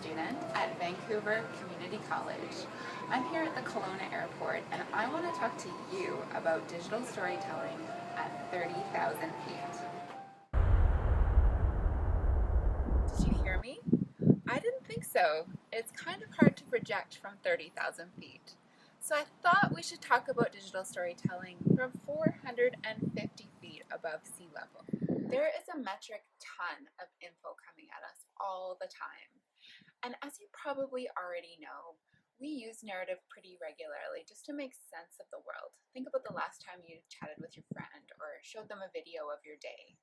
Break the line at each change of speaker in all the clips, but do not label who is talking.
student at Vancouver Community College. I'm here at the Kelowna Airport and I want to talk to you about digital storytelling at 30,000 feet. Did you hear me? I didn't think so. It's kind of hard to project from 30,000 feet. So I thought we should talk about digital storytelling from 450 feet above sea level. There is a metric ton of info coming at us all the time. And as you probably already know, we use narrative pretty regularly just to make sense of the world. Think about the last time you chatted with your friend or showed them a video of your day.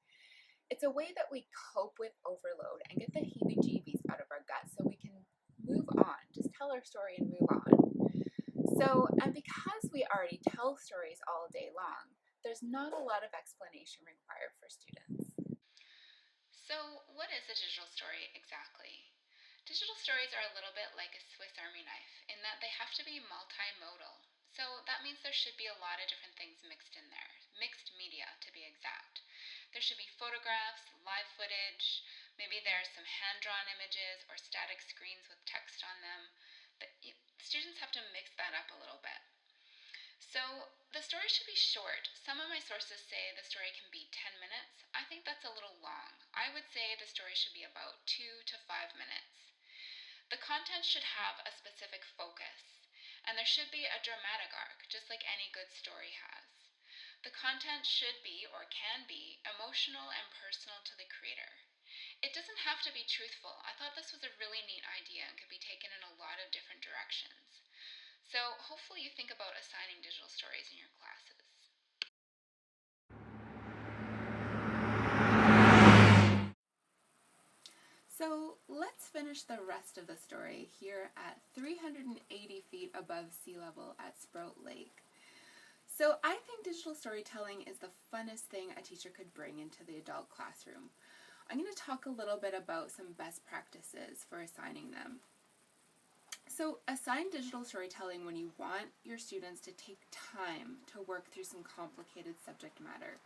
It's a way that we cope with overload and get the heebie-jeebies out of our guts so we can move on, just tell our story and move on. And because we already tell stories all day long, there's not a lot of explanation required for students.
So, what is a digital story exactly? Digital stories are a little bit like a Swiss Army knife in that they have to be multimodal. So, that means there should be a lot of different things mixed in there, mixed media to be exact. There should be photographs, live footage, maybe there are some hand drawn images or static screens with text on them. But students have to mix that up a little bit. So, the story should be short. Some of my sources say the story can be 10 minutes. I think that's a little long. I would say the story should be about 2 to 5 minutes. The content should have a specific focus, and there should be a dramatic arc, just like any good story has. The content should be, or can be, emotional and personal to the creator. It doesn't have to be truthful. I thought this was a really neat idea and could be taken in a lot of different directions. So hopefully you think about assigning digital stories in your classes.
So let's finish the rest of the story here at 380 feet above sea level at Sprout Lake. So I think digital storytelling is the funnest thing a teacher could bring into the adult classroom. I'm going to talk a little bit about some best practices for assigning them. So assign digital storytelling when you want your students to take time to work through some complicated subject matter.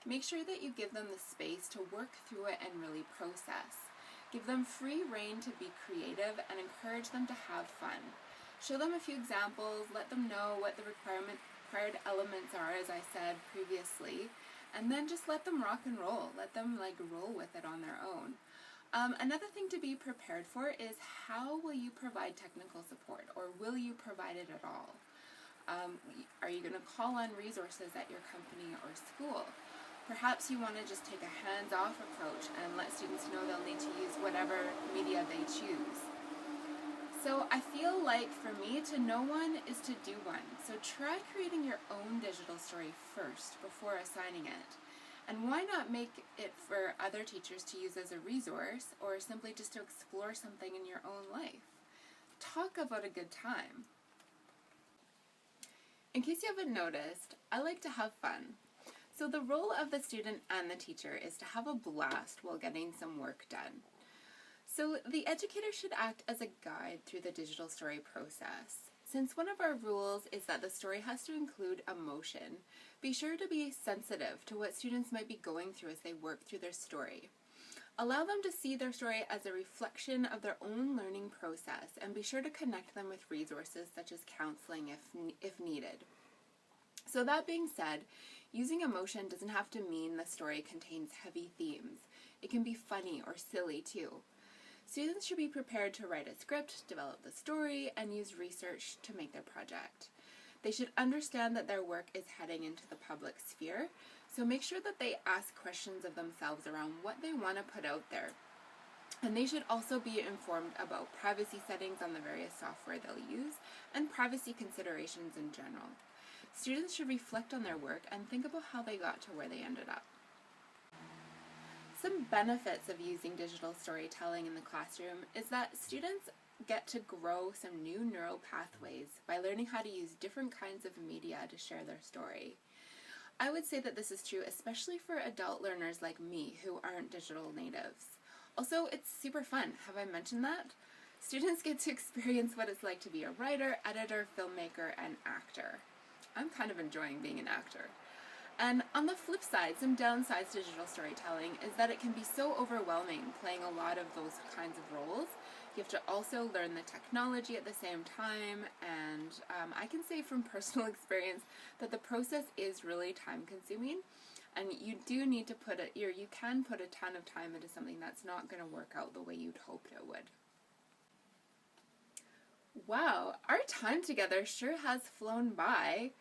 Make sure that you give them the space to work through it and really process. Give them free rein to be creative and encourage them to have fun. Show them a few examples, let them know what the required elements are, as I said previously, and then just let them rock and roll. Let them roll with it on their own. Another thing to be prepared for is how will you provide technical support, or will you provide it at all? Are you going to call on resources at your company or school? Perhaps you want to just take a hands-off approach and let students know they'll need to use whatever media they choose. So I feel like for me, to know one is to do one. So try creating your own digital story first before assigning it. And why not make it for other teachers to use as a resource, or simply just to explore something in your own life? Talk about a good time. In case you haven't noticed, I like to have fun. So the role of the student and the teacher is to have a blast while getting some work done. So the educator should act as a guide through the digital story process. Since one of our rules is that the story has to include emotion, be sure to be sensitive to what students might be going through as they work through their story. Allow them to see their story as a reflection of their own learning process, and be sure to connect them with resources such as counseling if needed. So that being said, using emotion doesn't have to mean the story contains heavy themes. It can be funny or silly too. Students should be prepared to write a script, develop the story, and use research to make their project. They should understand that their work is heading into the public sphere, so make sure that they ask questions of themselves around what they want to put out there. And they should also be informed about privacy settings on the various software they'll use, and privacy considerations in general. Students should reflect on their work and think about how they got to where they ended up. Some benefits of using digital storytelling in the classroom is that students get to grow some new neural pathways by learning how to use different kinds of media to share their story. I would say that this is true especially for adult learners like me who aren't digital natives. Also, it's super fun. Have I mentioned that? Students get to experience what it's like to be a writer, editor, filmmaker, and actor. I'm kind of enjoying being an actor. And on the flip side, some downsides to digital storytelling is that it can be so overwhelming playing a lot of those kinds of roles. You have to also learn the technology at the same time, and I can say from personal experience that the process is really time consuming, and you do need to you can put a ton of time into something that's not going to work out the way you'd hoped it would. Wow, our time together sure has flown by.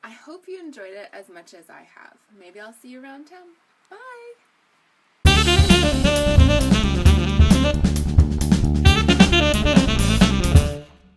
I hope you enjoyed it as much as I have. Maybe I'll see you around town. Bye!